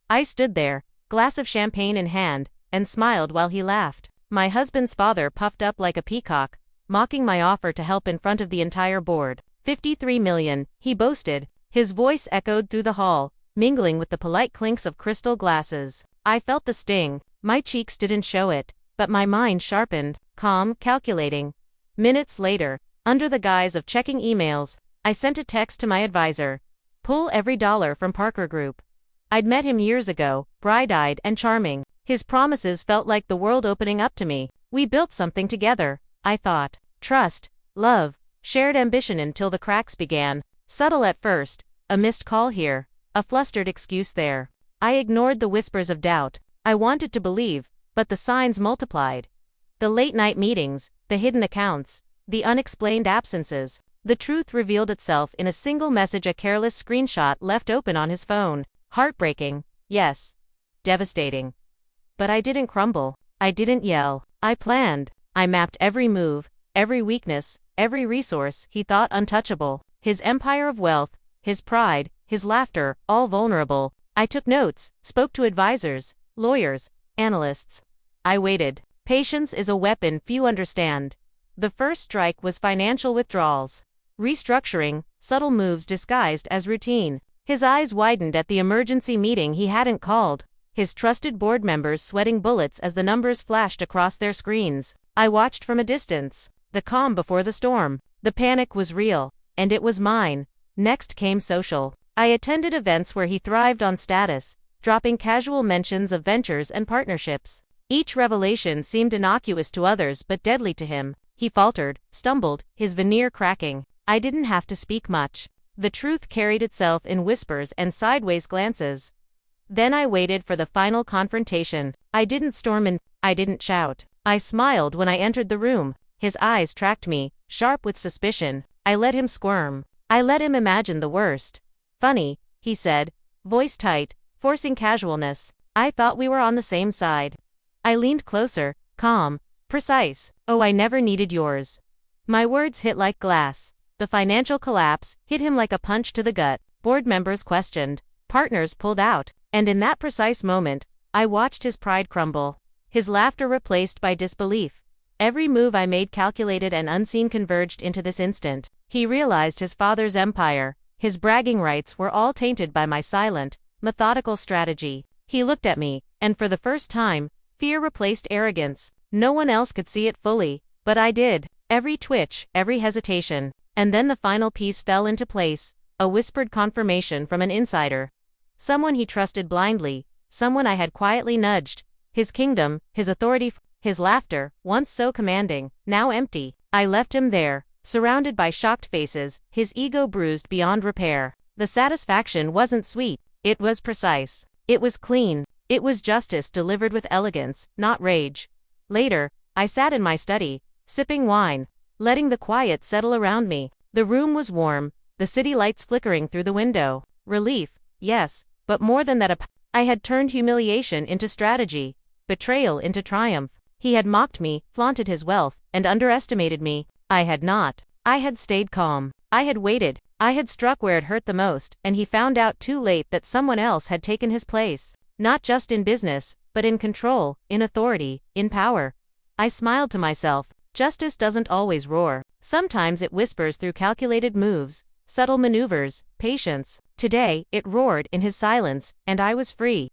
I stood there, glass of champagne in hand, and smiled while he laughed. My husband's father puffed up like a peacock, mocking my offer to help in front of the entire board. 53 million, he boasted. His voice echoed through the hall, mingling with the polite clinks of crystal glasses. I felt the sting. My cheeks didn't show it, but my mind sharpened, calm, calculating. Minutes later, under the guise of checking emails, I sent a text to my advisor. Pull every dollar from Parker Group. I'd met him years ago, bright-eyed and charming. His promises felt like the world opening up to me. We built something together, I thought. Trust, love, shared ambition until the cracks began. Subtle at first, a missed call here, a flustered excuse there. I ignored the whispers of doubt. I wanted to believe, but the signs multiplied. The late-night meetings, the hidden accounts, the unexplained absences. The truth revealed itself in a single message, a careless screenshot left open on his phone. Heartbreaking, yes. Devastating. But I didn't crumble. I didn't yell. I planned. I mapped every move, every weakness, every resource he thought untouchable. His empire of wealth, his pride, his laughter, all vulnerable. I took notes, spoke to advisors, lawyers, analysts. I waited. Patience is a weapon few understand. The first strike was financial withdrawals. Restructuring, subtle moves disguised as routine. His eyes widened at the emergency meeting he hadn't called. His trusted board members sweating bullets as the numbers flashed across their screens. I watched from a distance. The calm before the storm. The panic was real, and it was mine. Next came social. I attended events where he thrived on status, dropping casual mentions of ventures and partnerships. Each revelation seemed innocuous to others but deadly to him. He faltered, stumbled, his veneer cracking. I didn't have to speak much. The truth carried itself in whispers and sideways glances. Then I waited for the final confrontation. I didn't storm in, I didn't shout. I smiled when I entered the room. His eyes tracked me, sharp with suspicion. I let him squirm. I let him imagine the worst. Funny, he said, voice tight, forcing casualness. I thought we were on the same side. I leaned closer, calm, precise. Oh, I never needed yours. My words hit like glass. The financial collapse hit him like a punch to the gut. Board members questioned. Partners pulled out. And in that precise moment, I watched his pride crumble. His laughter replaced by disbelief. Every move I made, calculated and unseen, converged into this instant. He realized his father's empire, his bragging rights were all tainted by my silent, methodical strategy. He looked at me, and for the first time, fear replaced arrogance. No one else could see it fully, but I did. Every twitch, every hesitation. And then the final piece fell into place, a whispered confirmation from an insider. Someone he trusted blindly, someone I had quietly nudged. His kingdom, his authority, his laughter, once so commanding, now empty. I left him there, surrounded by shocked faces, his ego bruised beyond repair. The satisfaction wasn't sweet, it was precise. It was clean. It was justice delivered with elegance, not rage. Later, I sat in my study, sipping wine, letting the quiet settle around me. The room was warm, the city lights flickering through the window. Relief, yes, but more than that, I had turned humiliation into strategy, betrayal into triumph. He had mocked me, flaunted his wealth, and underestimated me. I had not. I had stayed calm. I had waited. I had struck where it hurt the most, and he found out too late that someone else had taken his place. Not just in business, but in control, in authority, in power. I smiled to myself. Justice doesn't always roar. Sometimes it whispers through calculated moves, subtle maneuvers, patience. Today, it roared in his silence, and I was free.